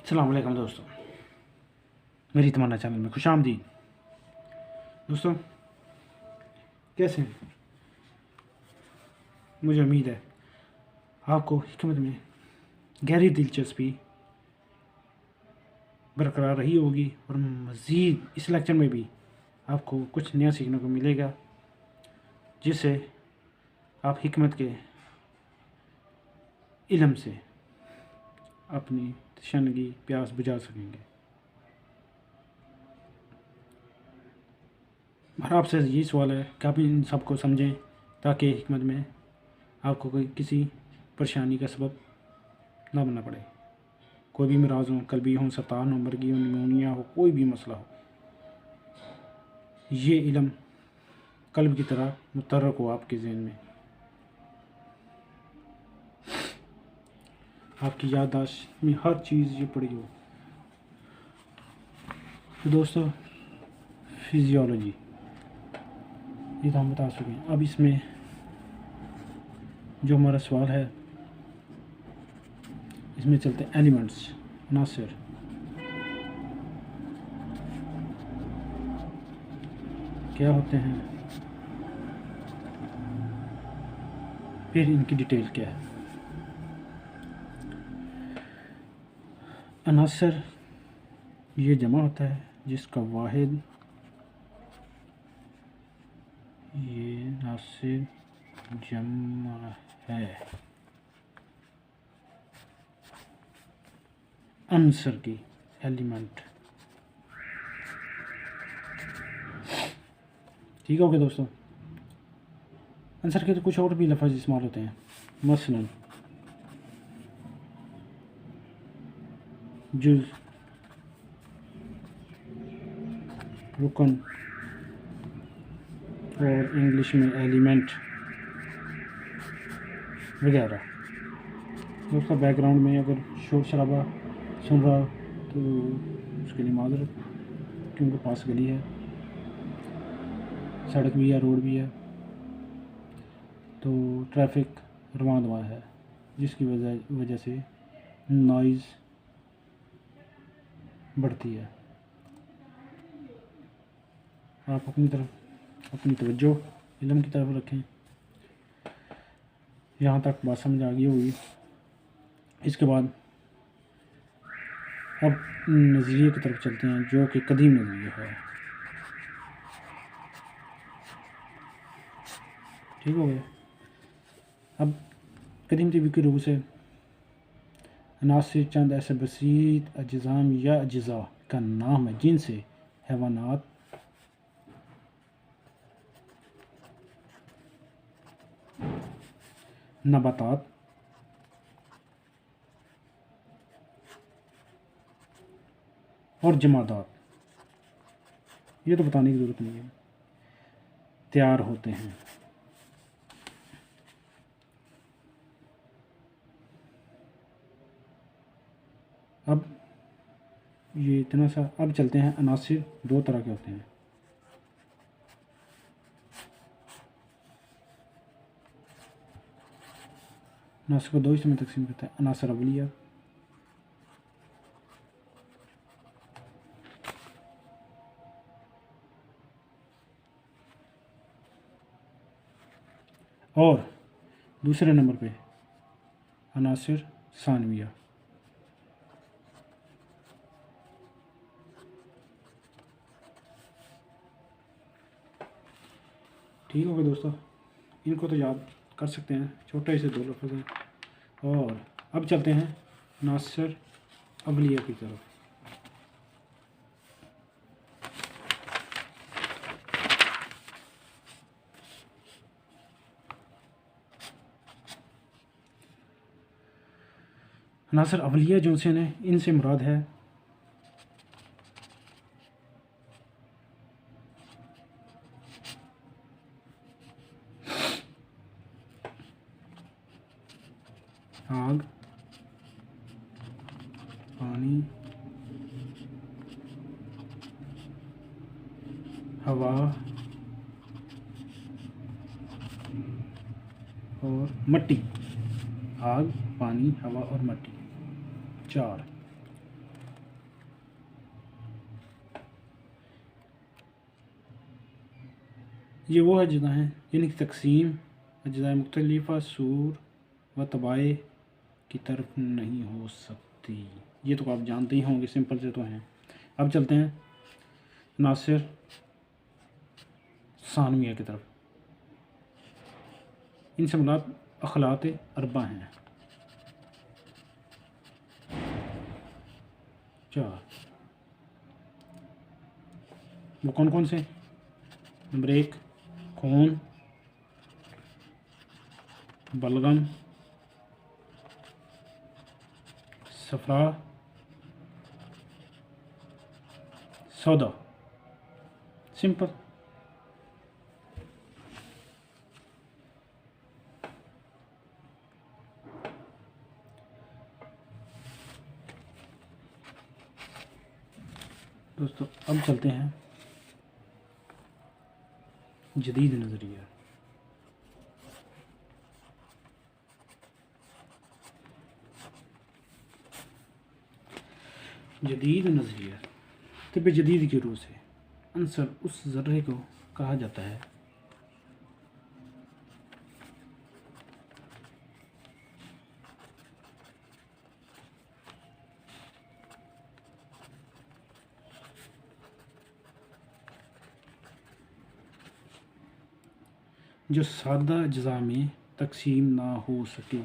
अस्सलाम वालेकुम दोस्तों, मेरी तमन्ना चैनल में खुशामदीद। दोस्तों कैसे हैं? मुझे उम्मीद है आपको हिकमत में गहरी दिलचस्पी बरकरार रही होगी और मज़ीद इस लेक्चर में भी आपको कुछ नया सीखने को मिलेगा, जिससे आप हिकमत के इल्म से अपनी तशन्नगी प्यास बुझा सकेंगे। और आपसे ये सवाल है कि आप इन सबको समझें ताकि हिकमत में आपको कोई किसी परेशानी का सबब ना बनना पड़े। कोई भी मराज हो, कल्बी हो, सरतान हो, मर्गी हो, निमोनिया हो, कोई भी मसला हो, ये इल्म कल्ब की तरह मुतर्रक हो आपके ज़हन में, आपकी याददाश्त में हर चीज़ ये पड़ी हो। तो दोस्तों फिजियोलॉजी ये तो हम बता चुके हैं। अब इसमें जो हमारा सवाल है, इसमें चलते हैं एलिमेंट्स, अनासर। क्या होते हैं, फिर इनकी डिटेल क्या है। अनासर ये जमा होता है जिसका वाहिद, ये नासिर जमा है अंसर की, एलिमेंट। ठीक हो गया दोस्तों। अंसर के तो कुछ और भी लफ्ज़ इस्तेमाल होते हैं, मसलन जुज़, रुकन और इंग्लिश में एलिमेंट वगैरह। दोस्तों बैकग्राउंड में अगर शोर शराबा सुन रहा तो उसके लिए माज़रत, क्योंकि पास गली है, सड़क भी है, रोड भी है, तो ट्रैफिक रवां दवा है, जिसकी वजह से नॉइज़ बढ़ती है। आप अपनी तवज्जो इल्म की तरफ रखें। यहाँ तक बात समझ आ गई होगी। इसके बाद अब नज़रिए की तरफ चलते हैं, जो कि कदीम नज़रिया है। ठीक हो गया। अब कदीम तबी की रूह से अनासिर चंद ऐसे बसीत अज्जाम या अज्जा का नाम है जिनसे हैवानात, नबातात, और जमादात, ये तो बताने की ज़रूरत नहीं है, तैयार होते हैं। अब ये इतना सा। अब चलते हैं, अनासिर दो तरह के होते हैं। अनासिर को दो हिस्सों में तकसीम करते हैं, अनासिर अवलिया और दूसरे नंबर पे अनासिर सानविया। ठीक हो गया दोस्तों, इनको तो याद कर सकते हैं, छोटे से दो लफ्ज़ हैं। और अब चलते हैं अनासिर अवलिया की तरफ। अनासिर अवलिया जो से ने, इनसे मुराद है आग, पानी, हवा और मट्टी। आग, पानी, हवा और मट्टी, चार। ये वो अज्जा हैं जिनकी तकसीम अज्जा मुख्तलिफ़ा सूर व तबाए की तरफ नहीं हो सकती। ये तो आप जानते ही होंगे, सिंपल से तो हैं। अब चलते हैं नासिर सानविया की तरफ। इनसे मुराद अखलात अरबा हैं। चार वो कौन कौन से? नंबर 1 खून, बलगम, सफ़रा, सौदा। सिंपल। दोस्तों अब चलते हैं जदीद नज़रिया। जदीद नज़रिया तिब जदीद की रूह से अंसर उस ज़र्रे को कहा जाता है जो सादा अज्जा में तकसीम ना हो सके।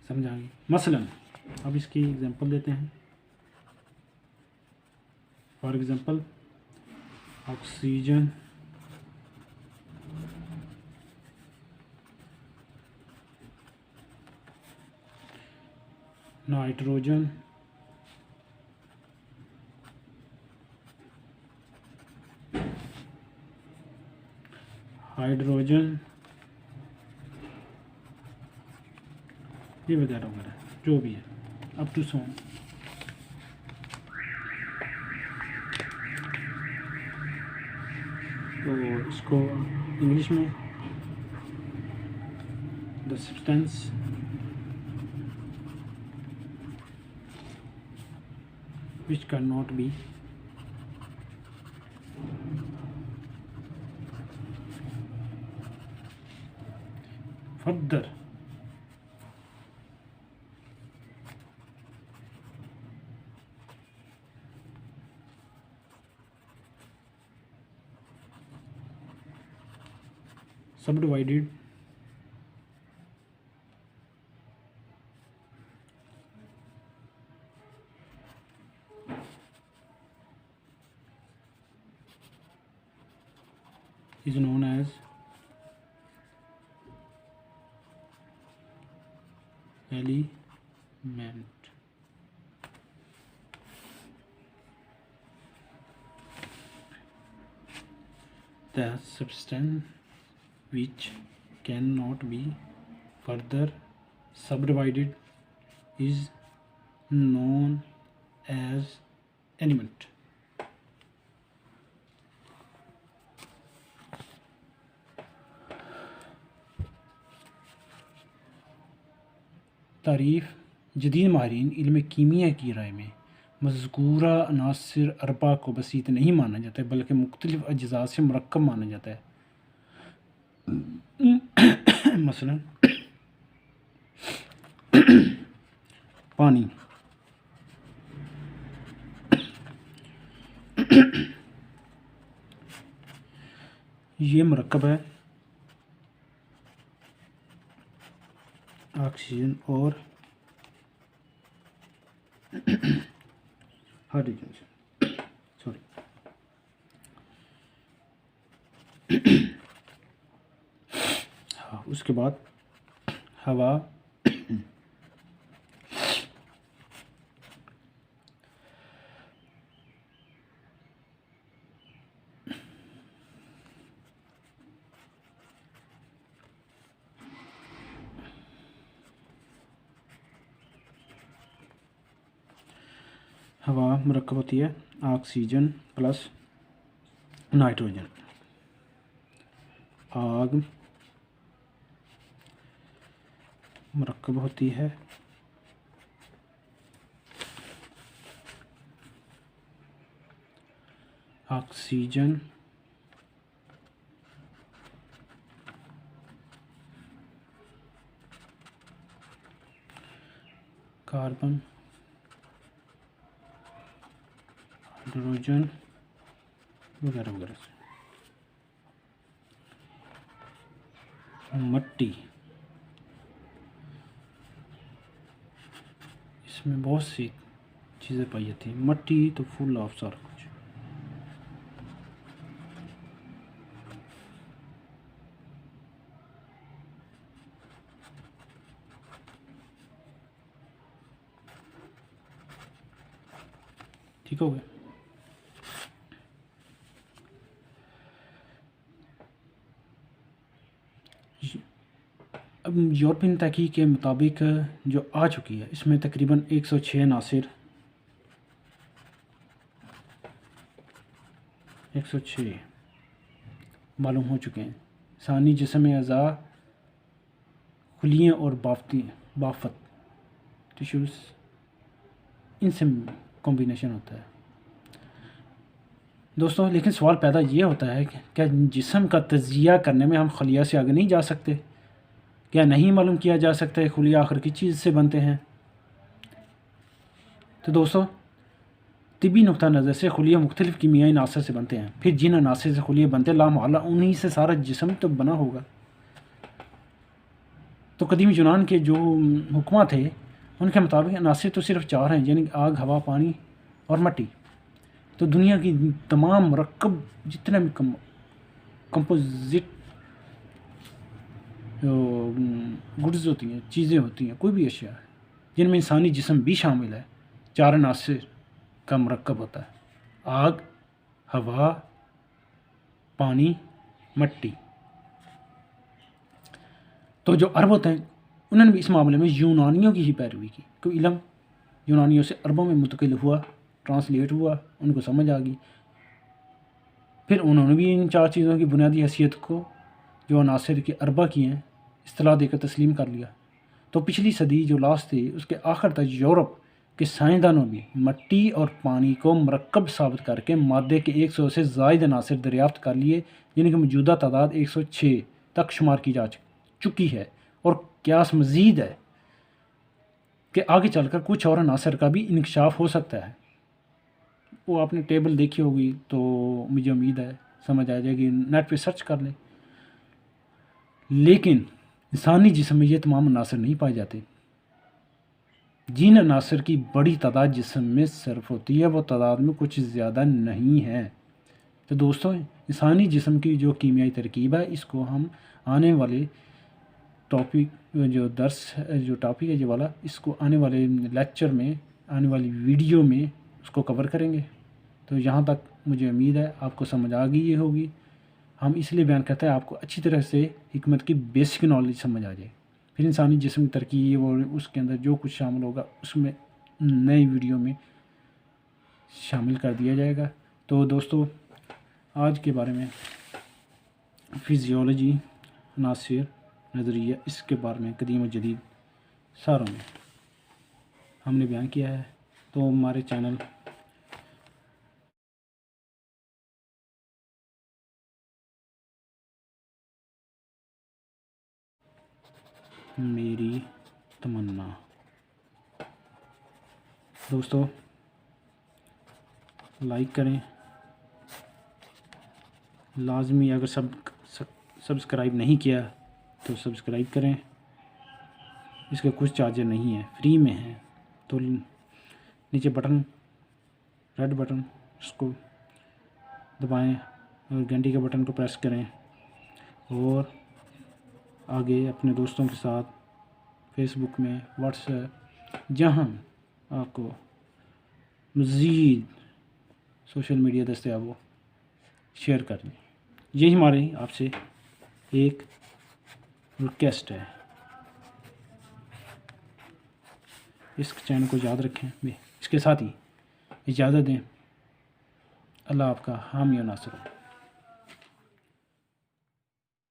समझाएंगे मसलन। अब इसकी एग्जांपल देते हैं। For example oxygen, nitrogen, hydrogen, ये वगैरह वगैरह जो भी है अप टू सो। तो इसको इंग्लिश में the substance which cannot be further subdivided is known as element. The substance which cannot be further subdivided is known as element. तारीफ़ जदीद माहिरीन इल्म कीमिया की राय में मज़कूरा अनासिर अरबा को बसीत नहीं माना जाता है बल्कि मुख्तलिफ़ अज्जा से मुरक्कब माना जाता है। मसलन पानी, ये मुरक्कब है ऑक्सीजन और हाइड्रोजन से। सॉरी, हाँ, उसके बाद हवा, हवा मुरक्कब होती है ऑक्सीजन प्लस नाइट्रोजन। आग मरकब होती है ऑक्सीजन कार्बन हाइड्रोजन वगैरह वगैरह से। मट्टी, इसमें बहुत सी चीज़ें पाई जाती हैं। मट्टी तो फुल ऑफ सारा कुछ। ठीक हो गया। अब यूरोपियन तहकीक के मुताबिक जो आ चुकी है, इसमें तकरीबन 106 अनासिर 106 मालूम हो चुके हैं। इंसानी जिस्म में अज़ा, खुलियाँ और बाफत टिश्यूज़, इनसे कॉम्बिनेशन होता है दोस्तों। लेकिन सवाल पैदा ये होता है कि क्या जिस्म का तजिया करने में हम खलिया से आगे नहीं जा सकते? क्या नहीं मालूम किया जा सकता है खुलिया आखिर किस चीज़ से बनते हैं? तो दोस्तों, तिबी नुक्ता नज़र से खुलिया मुख्तलिफ़ कीमियाई अनासर से बनते हैं। फिर जिन अनासर से खुलिया बनते लामहला उन्हीं से सारा जिस्म तो बना होगा। तो कदीम यूनान के जो हुक्मा थे उनके मुताबिक अनासर तो सिर्फ 4 हैं, यानी आग, हवा, पानी और मिट्टी। तो दुनिया की तमाम मरकब जितने भी कंपोजिट गुड्स होती हैं, चीज़ें होती हैं, कोई भी अशिया है जिनमें इंसानी जिस्म भी शामिल है, 4 अनासर का मरकब होता है। आग, हवा, पानी, मिट्टी। तो जो अरब होते हैं उन्होंने भी इस मामले में यूनानियों की ही पैरवी की, क्योंकि इल्म यूनानियों से अरबों में मुंतकिल हुआ, ट्रांसलेट हुआ, उनको समझ आ गई। फिर उन्होंने भी इन 4 चीज़ों की बुनियादी हैसियत को जो अनासर के अरबा की हैं इस्तिलाह देकर तस्लीम कर लिया। तो पिछली सदी जो लास्ट थी उसके आखिर तक यूरोप के साइंसदानों भी मिट्टी और पानी को मरकब साबित करके मादे के 100 से ज़ायद अनासर दरियाफ्त कर लिए, जिनकी मौजूदा तादाद 106 तक शुमार की जा चुकी है। और क्यास मज़ीद है कि आगे चलकर कुछ और अनासर का भी इंकशाफ हो सकता है। वो आपने टेबल देखी होगी तो मुझे उम्मीद है समझ आ जाएगी, नेट पे सर्च कर लें। लेकिन इंसानी जिस्म में ये तमाम अनासर नहीं पाए जाते। जिन अनासर की बड़ी तादाद जिस्म में सर्फ होती है वो तादाद में कुछ ज़्यादा नहीं है। तो दोस्तों, इंसानी जिस्म की जो कीमियाई तरकीब है इसको हम आने वाले टॉपिक जो टॉपिक है ये वाला, इसको आने वाले लेक्चर में, आने वाली वीडियो में उसको कवर करेंगे। तो यहाँ तक मुझे उम्मीद है आपको समझ आ गई होगी। हम इसलिए बयान करते हैं आपको अच्छी तरह से हिकमत की बेसिक नॉलेज समझ आ जाए। फिर इंसानी जिस्म की तरकीब और उसके अंदर जो कुछ शामिल होगा उसमें नई वीडियो में शामिल कर दिया जाएगा। तो दोस्तों, आज के बारे में फिजियोलॉजी, अनासर, नज़रिया, इसके बारे में कदीम और जदीद सारों में हमने बयान किया है। तो हमारे चैनल मेरी तमन्ना, दोस्तों लाइक करें लाजमी। अगर सब्सक्राइब नहीं किया तो सब्सक्राइब करें। इसका कुछ चार्जर नहीं है, फ्री में है। तो नीचे बटन, रेड बटन, उसको दबाएं और घंटी के बटन को प्रेस करें और आगे अपने दोस्तों के साथ फेसबुक में, व्हाट्सएप, जहां आपको मज़ीद सोशल मीडिया दस्तयाब हो, शेयर कर दें। यही हमारी आपसे एक रिक्वेस्ट है। इस चैनल को याद रखें। इसके साथ ही इजाज़त दें। अल्लाह आपका हामी और नासर हो।